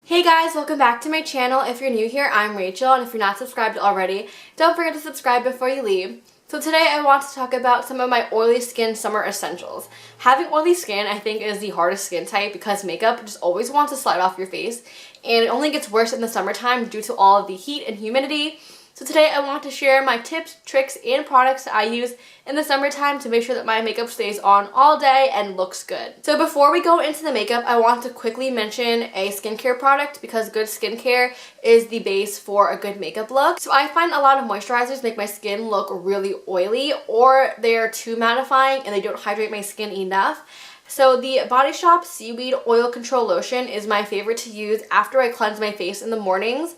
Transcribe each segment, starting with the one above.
Hey guys, welcome back to my channel. If you're new here, I'm Rachel, and if you're not subscribed already, don't forget to subscribe before you leave. So today I want to talk about some of my oily skin summer essentials. Having oily skin, I think, is the hardest skin type because makeup just always wants to slide off your face, and it only gets worse in the summertime due to all of the heat and humidity. So today I want to share my tips, tricks, and products that I use in the summertime to make sure that my makeup stays on all day and looks good. So before we go into the makeup, I want to quickly mention a skincare product because good skincare is the base for a good makeup look. So I find a lot of moisturizers make my skin look really oily, or they're too mattifying and they don't hydrate my skin enough. So the Body Shop Seaweed Oil Control Lotion is my favorite to use after I cleanse my face in the mornings.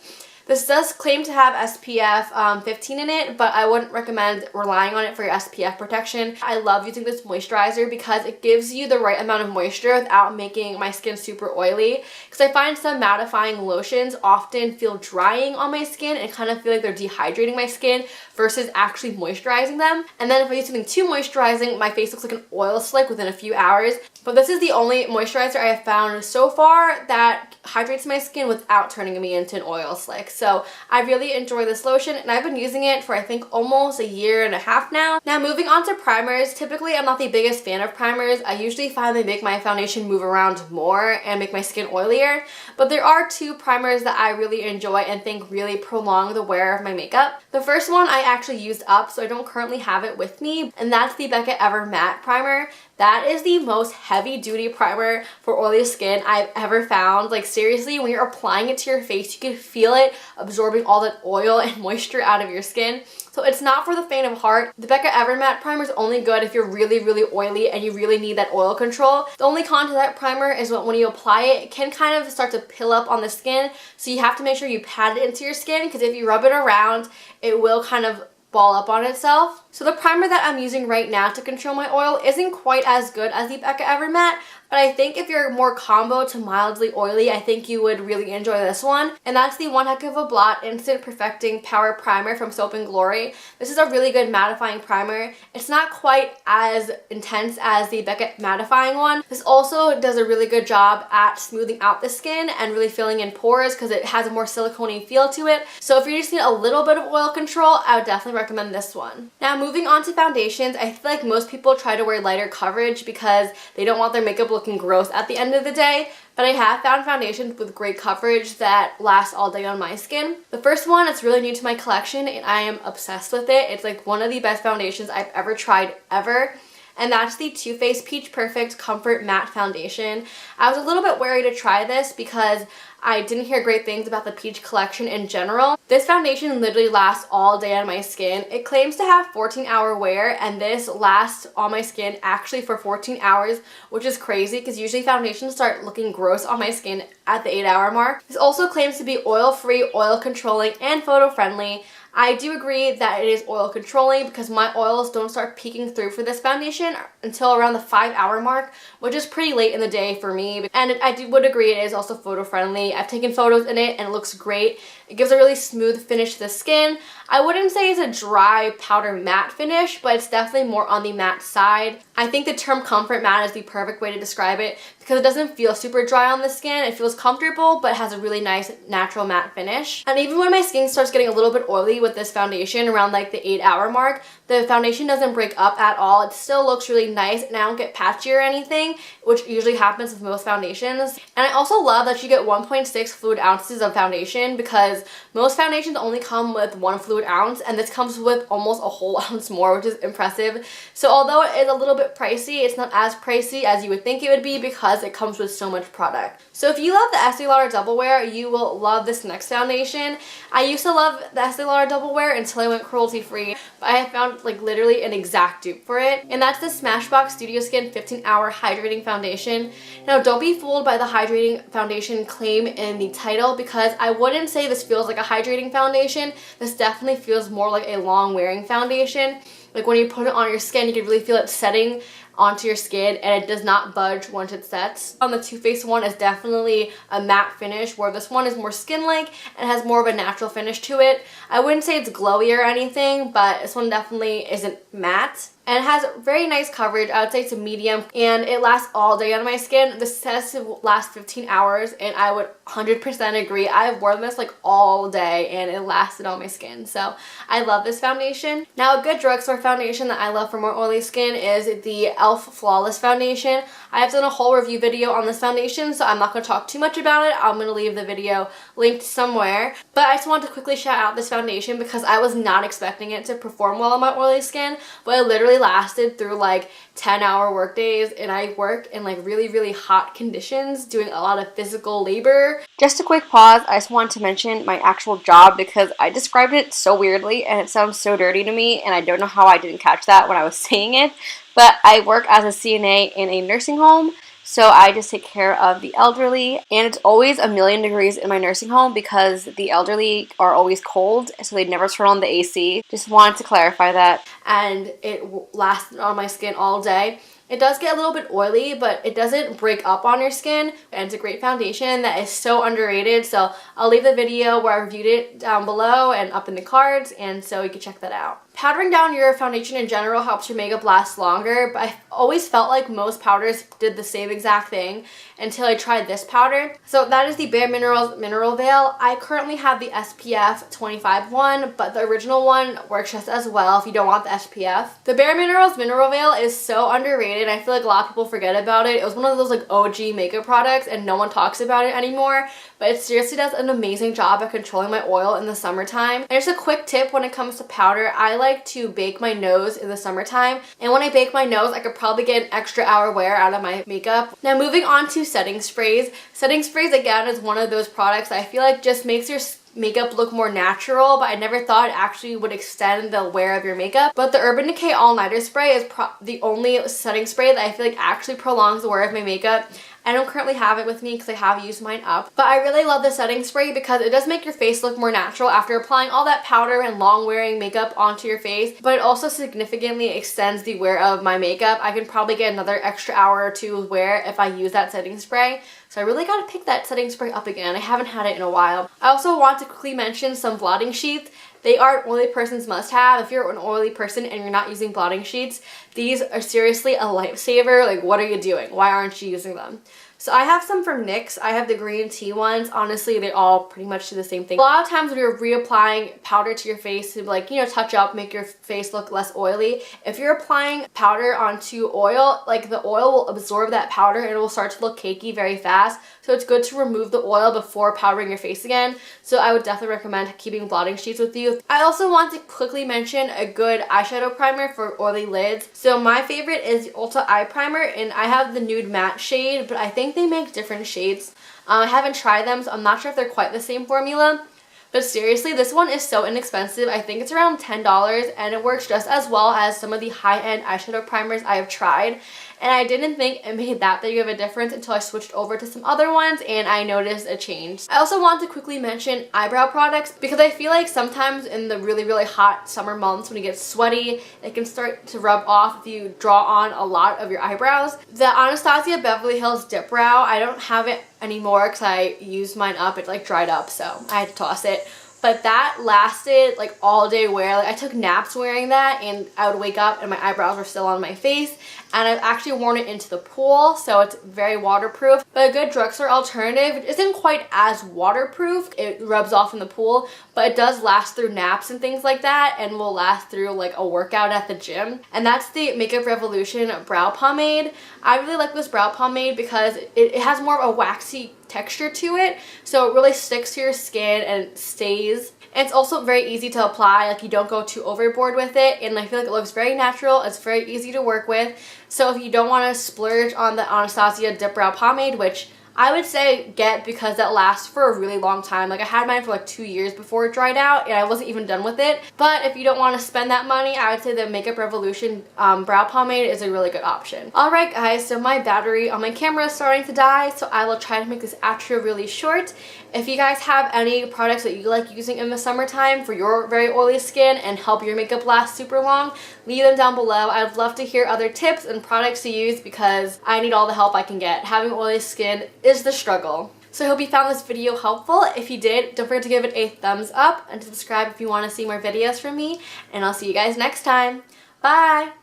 This does claim to have SPF 15 in it, but I wouldn't recommend relying on it for your SPF protection. I love using this moisturizer because it gives you the right amount of moisture without making my skin super oily. Because I find some mattifying lotions often feel drying on my skin and kind of feel like they're dehydrating my skin versus actually moisturizing them. And then if I use something too moisturizing, my face looks like an oil slick within a few hours. But this is the only moisturizer I have found so far that hydrates my skin without turning me into an oil slick. So I really enjoy this lotion, and I've been using it for I think almost a year and a half now. Now moving on to primers. Typically I'm not the biggest fan of primers. I usually find they make my foundation move around more and make my skin oilier. But there are two primers that I really enjoy and think really prolong the wear of my makeup. The first one I actually used up, so I don't currently have it with me, and that's the Becca Ever Matte Primer. That is the most heavy-duty primer for oily skin I've ever found. Like seriously, when you're applying it to your face, you can feel it absorbing all that oil and moisture out of your skin. So it's not for the faint of heart. The Becca Ever Matte Primer is only good if you're really oily and you really need that oil control. The only con to that primer is that when you apply it, it can kind of start to pill up on the skin. So you have to make sure you pat it into your skin, because if you rub it around, it will kind of ball up on itself. So the primer that I'm using right now to control my oil isn't quite as good as the Becca Ever Matte, but I think if you're more combo to mildly oily, I think you would really enjoy this one. And that's the One Heck of a Blot Instant Perfecting Power Primer from Soap & Glory. This is a really good mattifying primer. It's not quite as intense as the Becca mattifying one. This also does a really good job at smoothing out the skin and really filling in pores because it has a more silicone-y feel to it. So if you just need a little bit of oil control, I would definitely recommend this one. Now moving on to foundations, I feel like most people try to wear lighter coverage because they don't want their makeup looking gross at the end of the day, but I have found foundations with great coverage that last all day on my skin. The first one is really new to my collection and I am obsessed with it. It's like one of the best foundations I've ever tried ever. And that's the Too Faced Peach Perfect Comfort Matte Foundation. I was a little bit wary to try this because I didn't hear great things about the Peach collection in general. This foundation literally lasts all day on my skin. It claims to have 14-hour wear, and this lasts on my skin actually for 14 hours, which is crazy because usually foundations start looking gross on my skin at the 8-hour mark. This also claims to be oil-free, oil-controlling, and photo-friendly. I do agree that it is oil controlling because my oils don't start peeking through for this foundation until around the 5-hour mark, which is pretty late in the day for me. And I would agree it is also photo friendly. I've taken photos in it and it looks great. It gives a really smooth finish to the skin. I wouldn't say it's a dry powder matte finish, but it's definitely more on the matte side. I think the term comfort matte is the perfect way to describe it because it doesn't feel super dry on the skin. It feels comfortable but has a really nice natural matte finish. And even when my skin starts getting a little bit oily with this foundation around like the 8-hour mark, the foundation doesn't break up at all. It still looks really nice and I don't get patchy or anything, which usually happens with most foundations. And I also love that you get 1.6 fluid ounces of foundation because most foundations only come with 1 fluid ounce, and this comes with almost a whole ounce more, which is impressive. So although it is a little bit pricey, it's not as pricey as you would think it would be because it comes with so much product. So if you love the Estee Lauder Double Wear, you will love this next foundation. I used to love the Estee Lauder Double Wear until I went cruelty free, but I have found like literally an exact dupe for it, and that's the Smashbox Studio Skin 15-Hour Hydrating Foundation. Now don't be fooled by the hydrating foundation claim in the title because I wouldn't say this feels like a hydrating foundation. This definitely feels more like a long wearing foundation. Like when you put it on your skin, you can really feel it setting onto your skin, and it does not budge once it sets. On the Too Faced one is definitely a matte finish, where this one is more skin-like and has more of a natural finish to it. I wouldn't say it's glowy or anything, but this one definitely isn't matte. And it has very nice coverage. I would say it's a medium, and it lasts all day on my skin. This says to last 15 hours, and I would 100% agree. I've worn this like all day, and it lasted on my skin. So I love this foundation. Now, a good drugstore foundation that I love for more oily skin is the e.l.f. Flawless Foundation. I have done a whole review video on this foundation, so I'm not going to talk too much about it. I'm going to leave the video linked somewhere. But I just want to quickly shout out this foundation because I was not expecting it to perform well on my oily skin, but it literally lasted through like 10-hour work days, and I work in like really hot conditions doing a lot of physical labor. Just a quick pause, I just wanted to mention my actual job because I described it so weirdly and it sounds so dirty to me, and I don't know how I didn't catch that when I was saying it, but I work as a CNA in a nursing home. So I just take care of the elderly, and it's always a million degrees in my nursing home because the elderly are always cold, so they never turn on the AC. Just wanted to clarify that. And it lasted on my skin all day. It does get a little bit oily, but it doesn't break up on your skin, and it's a great foundation that is so underrated. So I'll leave the video where I reviewed it down below and up in the cards, and so you can check that out. Powdering down your foundation in general helps your makeup last longer, but I always felt like most powders did the same exact thing until I tried this powder. So that is the Bare Minerals Mineral Veil. I currently have the SPF 25 one, but the original one works just as well if you don't want the SPF. The Bare Minerals Mineral Veil is so underrated. I feel like a lot of people forget about it. It was one of those like OG makeup products and no one talks about it anymore, but it seriously does an amazing job at controlling my oil in the summertime. And just a quick tip when it comes to powder, I like to bake my nose in the summertime, and when I bake my nose I could probably get an extra hour wear out of my makeup. Now moving on to setting sprays. Setting sprays again is one of those products that I feel like just makes your makeup look more natural, but I never thought it actually would extend the wear of your makeup. But the Urban Decay All Nighter Spray is the only setting spray that I feel like actually prolongs the wear of my makeup. I don't currently have it with me because I have used mine up, but I really love the setting spray because it does make your face look more natural after applying all that powder and long wearing makeup onto your face, but it also significantly extends the wear of my makeup. I can probably get another extra hour or two wear if I use that setting spray. So I really gotta pick that setting spray up again. I haven't had it in a while. I also want to quickly mention some blotting sheets. They are an oily person's must-have. If you're an oily person and you're not using blotting sheets, these are seriously a lifesaver. Like, what are you doing? Why aren't you using them? So I have some from NYX. I have the green tea ones. Honestly, they all pretty much do the same thing. A lot of times when you're reapplying powder to your face to like, you know, touch up, make your face look less oily, if you're applying powder onto oil, like the oil will absorb that powder and it will start to look cakey very fast. So it's good to remove the oil before powdering your face again. So I would definitely recommend keeping blotting sheets with you. I also want to quickly mention a good eyeshadow primer for oily lids. So my favorite is the Ulta Eye Primer, and I have the nude matte shade, but I think they make different shades. I haven't tried them, so I'm not sure if they're quite the same formula. But seriously, this one is so inexpensive. I think it's around $10, and it works just as well as some of the high-end eyeshadow primers I have tried. And I didn't think it made that big of a difference until I switched over to some other ones and I noticed a change. I also want to quickly mention eyebrow products because I feel like sometimes in the really hot summer months when you get sweaty, it can start to rub off if you draw on a lot of your eyebrows. The Anastasia Beverly Hills Dip Brow, I don't have it anymore because I used mine up. It like dried up, so I had to toss it. But that lasted like all day wear. Like I took naps wearing that and I would wake up and my eyebrows were still on my face. And I've actually worn it into the pool, so it's very waterproof. But a good drugstore alternative isn't quite as waterproof. It rubs off in the pool, but it does last through naps and things like that and will last through like a workout at the gym. And that's the Makeup Revolution Brow Pomade. I really like this brow pomade because it has more of a waxy texture to it, so it really sticks to your skin and stays. And it's also very easy to apply, like you don't go too overboard with it, and I feel like it looks very natural. It's very easy to work with. So if you don't want to splurge on the Anastasia Dip Brow Pomade, which I would say get, because that lasts for a really long time. Like I had mine for like 2 years before it dried out and I wasn't even done with it. But if you don't want to spend that money, I would say the Makeup Revolution brow pomade is a really good option. Alright guys, so my battery on my camera is starting to die, so I will try to make this outro really short. If you guys have any products that you like using in the summertime for your very oily skin and help your makeup last super long, leave them down below. I'd love to hear other tips and products to use because I need all the help I can get. Having oily skin is the struggle. So I hope you found this video helpful. If you did, don't forget to give it a thumbs up and to subscribe if you want to see more videos from me. And I'll see you guys next time. Bye!